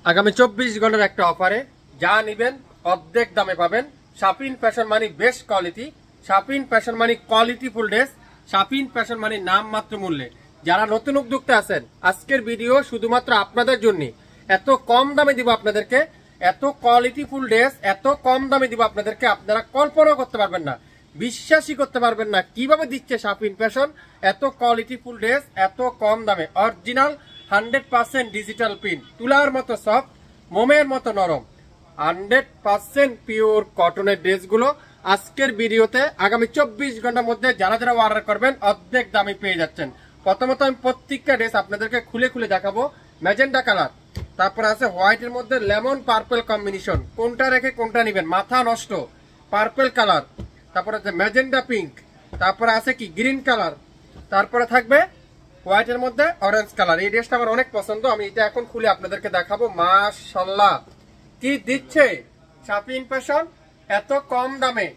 আগামী 24 ঘন্টার একটা অফারে যা নিবেন অর্ধেক দামে পাবেন। শাপিন ফ্যাশন মানি বেস্ট কোয়ালিটি, শাপিন ফ্যাশন মানি কোয়ালিটি ফুল ড্রেস, শাপিন ফ্যাশন মানি নাম মাত্র মূল্যে। যারা নতুন উদ্যোক্তা আছেন আজকের ভিডিও শুধুমাত্র আপনাদের জন্য। এত কম দামে দিব আপনাদেরকে, এত কোয়ালিটি ফুল ড্রেস এত কম দামে দিব আপনাদেরকে, আপনারা কল্পনা করতে পারবেন না, বিশ্বাসই করতে পারবেন না কিভাবে দিচ্ছে শাপিন ফ্যাশন এত কোয়ালিটি ফুল ড্রেস এত কম দামে। অরিজিনাল 100% ডিজিটাল প্রিন্ট, তুলার মতো সফট, মোমের মতো নরম, 100% পিওর কটনের ড্রেসগুলো আজকের ভিডিওতে আগামী 24 ঘন্টার মধ্যে যারা যারা অর্ডার করবেন অর্ধেক দামে পেয়ে যাচ্ছেন। প্রথমত আমি প্রত্যেকটা ড্রেস আপনাদেরকে খুলে খুলে দেখাবো। ম্যাজেন্ডা কালার, তারপর আছে হোয়াইটের মধ্যে লেমন পার্পল কম্বিনেশন, কোনটা রেখে কোনটা নিবেন মাথা নষ্ট। পার্পল কালার, তারপরে আছে ম্যাজেন্ডা পিঙ্ক, তারপরে আছে কি গ্রিন কালার, তারপরে থাকবে হোয়াইটের মধ্যে অরেঞ্জ কালার। এই ড্রেসটা আমার অনেক পছন্দ, আমি এটা এখন খুলে আপনাদেরকে দেখাবো। মাশাআল্লাহ কি দিচ্ছে শাপিন ফ্যাশন এত কম দামে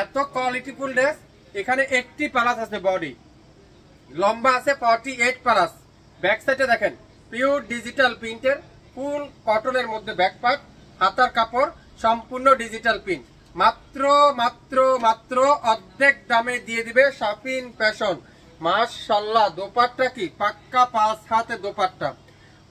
এত কোয়ালিটি ফুল ড্রেস। এখানে 80 প্লাস আছে, বডি লম্বা আছে 48 প্লাস। ব্যাক সাইডে দেখেন পিওর ডিজিটাল প্রিন্টের ফুল কটনের মধ্যে ব্যাক পার্ট, হাতার কাপড় সম্পূর্ণ ডিজিটাল প্রিন্ট। মাত্র মাত্র মাত্র অর্ধেক দামে দিয়ে দিবে শাপিন ফ্যাশন। মাশাআল্লাহ দোপাট্টা কি পাক্কা 5 হাতের দোপাট্টা,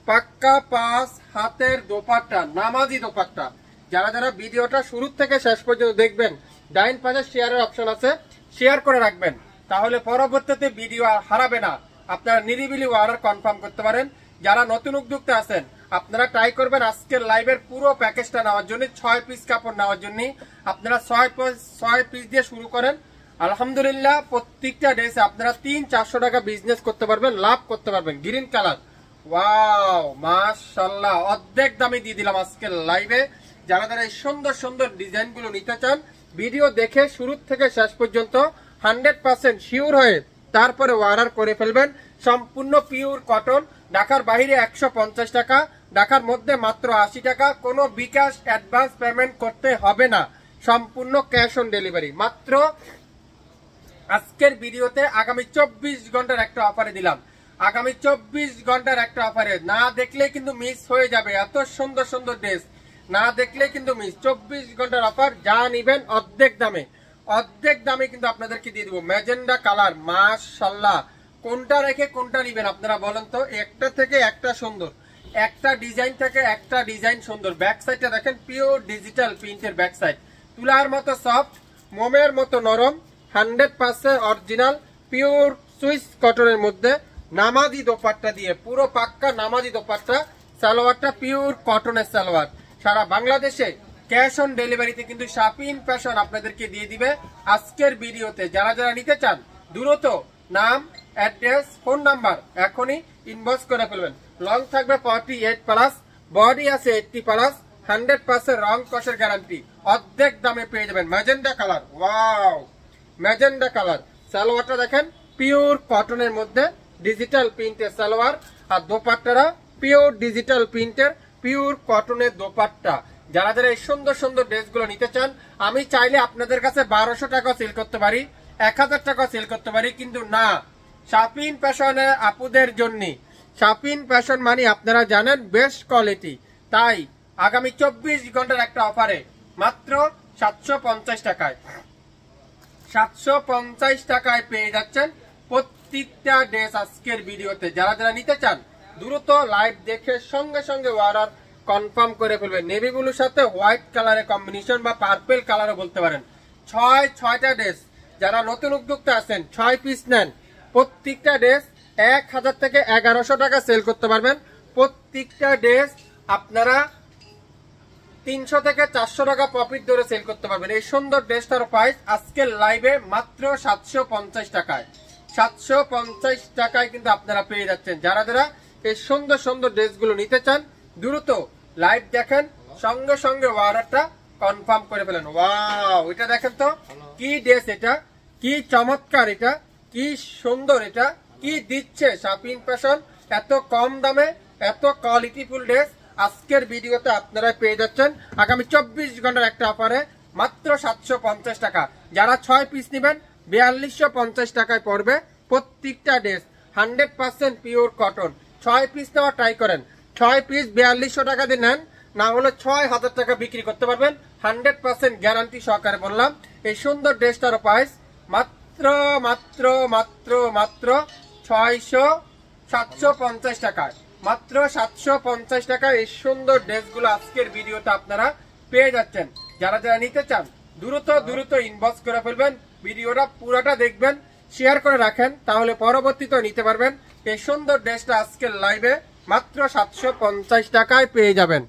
পাক্কা 5 হাতের দোপাট্টা, নামাজি দোপাট্টা। যারা যারা ভিডিওটা শুরু থেকে শেষ পর্যন্ত দেখবেন ডাইন পাশে শেয়ারের অপশন আছে, শেয়ার করে রাখবেন, তাহলে পরবর্তীতে ভিডিও আর হারাবে না। আপনারা নিরিবিলি অর্ডার কনফার্ম করতে পারেন। যারা নতুন উদ্যোক্তা আছেন আপনারা ট্রাই করবেন আজকের লাইভের পুরো প্যাকেজটা নেওয়ার জন্য, 6 পিস কাপড় নেওয়ার জন্য। আপনারা 6 পিস দিয়ে শুরু করেন, আলহামদুলিল্লাহ প্রত্যেকটা ড্রেসে আপনারা 300-400 টাকা বিজনেস করতে পারবেন, লাভ করতে পারবেন। গ্রিন কালার, ওয়াও মাশাআল্লাহ অর্ধেক দামে দিয়ে দিলাম আজকের লাইভে। যারা যারা এই সুন্দর সুন্দর ডিজাইনগুলো নিতে চান ভিডিও দেখে শুরু থেকে শেষ পর্যন্ত 100% শিওর হয়ে তারপরে অর্ডার করে ফেলবেন। সম্পূর্ণ পিওর কটন, ঢাকার বাইরে 150 টাকা, ঢাকার মধ্যে মাত্র 80 টাকা। কোনো বিকাশ অ্যাডভান্স পেমেন্ট করতে হবে না, সম্পূর্ণ ক্যাশ অন ডেলিভারি। মাত্র আজকের ভিডিওতে আগামী 24 ঘন্টার একটা অফারে দিলাম, আগামী 24 ঘন্টার একটা অফারে। না দেখলে কিন্তু মিস হয়ে যাবে, এত সুন্দর সুন্দর ড্রেস না দেখলে কিন্তু মিস। 24 ঘন্টার অফার, যা নিবেন অর্ধেক দামে, অর্ধেক দামে কিন্তু আপনাদেরকে দিয়ে দিব। ম্যাজেন্ডা কালার, মাশাআল্লাহ কোনটা রেখে কোনটা নিবেন আপনারা বলেন তো? একটা থেকে একটা সুন্দর, একটা ডিজাইন থেকে একটা ডিজাইন সুন্দর। ব্যাক সাইডটা দেখেন পিওর ডিজিটাল প্রিন্টের ব্যাক সাইড, তুলার মতো সফট, মোমের মতো নরম, 100% অরিজিনাল পিওর সুইস কটনের মধ্যে নামাজি দোপাট্টা দিয়ে, পুরো পাক্কা নামাজি দোপাট্টা। সালোয়ারটা পিওর কটনের সালোয়ার। সারা বাংলাদেশে ক্যাশ অন ডেলিভারিতে কিন্তু শাপিন ফ্যাশন আপনাদেরকে দিয়ে দিবে আজকের ভিডিওতে। যারা যারা নিতে চান দ্রুত নাম, অ্যাড্রেস, ফোন নাম্বার এখনই ইনবক্স করে ফেলবেন। লং থাকবে 48 প্লাস, বডি আছে 80 প্লাস, 100% রং কষের গ্যারান্টি। অর্ধেক দামে পেয়ে যাবেন। Magenta colour, wow magenta colour. সালোয়ারটা দেখেন পিওর কটনের মধ্যে ডিজিটাল প্রিন্টের সালোয়ার, আর দোপাট্টারা পিওর ডিজিটাল প্রিন্টের পিওর কটনের দোপাট্টা। যারা যারা এই সুন্দর সুন্দর ড্রেসগুলো নিতে চান, আমি চাইলে আপনাদের কাছে 1200 টাকা সেল করতে পারি, 1000 টাকা সেল করতে পারি, কিন্তু না, শাপিন ফ্যাশনের আপুদের জন্য। শাপিন ফ্যাশন মানে আপনারা জানেন বেস্ট কোয়ালিটি। তাই আগামী 24 ঘন্টার একটা অফারে মাত্র 750 টাকায়, 750 টাকায় পেয়ে যাচ্ছেন প্রত্যেকটা ড্রেস আজকের ভিডিওতে। যারা যারা নিতে চান দ্রুত লাইভ দেখে সঙ্গে সঙ্গে অর্ডার কনফার্ম করে ফেলবেন। নেভি ব্লুর সাথে হোয়াইট কালারের কম্বিনেশন বা পার্পল কালারও বলতে পারেন। 6টা ড্রেস। যারা নতুন উদ্যোক্তা আছেন 6 পিস নেন, প্রত্যেকটা ড্রেস 1000 থেকে 1100 টাকা সেল করতে পারবেন। প্রত্যেকটা ড্রেস আপনারা 300 থেকে 400 টাকা প্রফিট ধরে সেল করতে পারবেন। এই সুন্দর ড্রেসটার প্রাইস আজকের লাইভে মাত্র 750 টাকায়, 750 টাকায় কিন্তু আপনারা পেয়ে যাচ্ছেন। যারা যারা এই সুন্দর সুন্দর ড্রেসগুলো নিতে চান দ্রুত লাইভ দেখেন, সঙ্গে সঙ্গে অর্ডারটা কনফার্ম করে ফেলেন। ওয়াও এটা দেখেন তো কি ড্রেস, এটা কি চমৎকার, এটা কি সুন্দর, এটা কি দিচ্ছে শাপিন ফ্যাশন এত কম দামে এত কোয়ালিটিফুল ড্রেস আজকের ভিডিওতে আপনারা পেয়ে যাচ্ছেন আগামী 24 ঘন্টার একটা অফারে মাত্র 750 টাকা। যারা 6 পিস নেবেন 4250 টাকায় পড়বে প্রত্যেকটা ড্রেস, 100% পিওর কটন। 6 পিস নেওয়া ট্রাই করেন, 6 পিস 4200 টাকা দিয়ে নেন, না হলে 6000 টাকা বিক্রি করতে পারবেন। 100% গ্যারান্টি সহকারে বললাম। এই সুন্দর ড্রেসটার প্রাইস মাত্র মাত্র মাত্র মাত্র 750 টাকায়, মাত্র 750 টাকায় এই সুন্দর ড্রেসগুলো আজকের ভিডিওতে আপনারা পেয়ে যাচ্ছেন। যারা যারা নিতে চান দ্রুত দ্রুত ইনবক্স করে ফেলবেন, ভিডিওটা পুরোটা দেখবেন, শেয়ার করে রাখেন, তাহলে পরবর্তীতে নিতে পারবেন। এই সুন্দর ড্রেসটা আজকের লাইভে মাত্র 750 টাকায় পেয়ে যাবেন।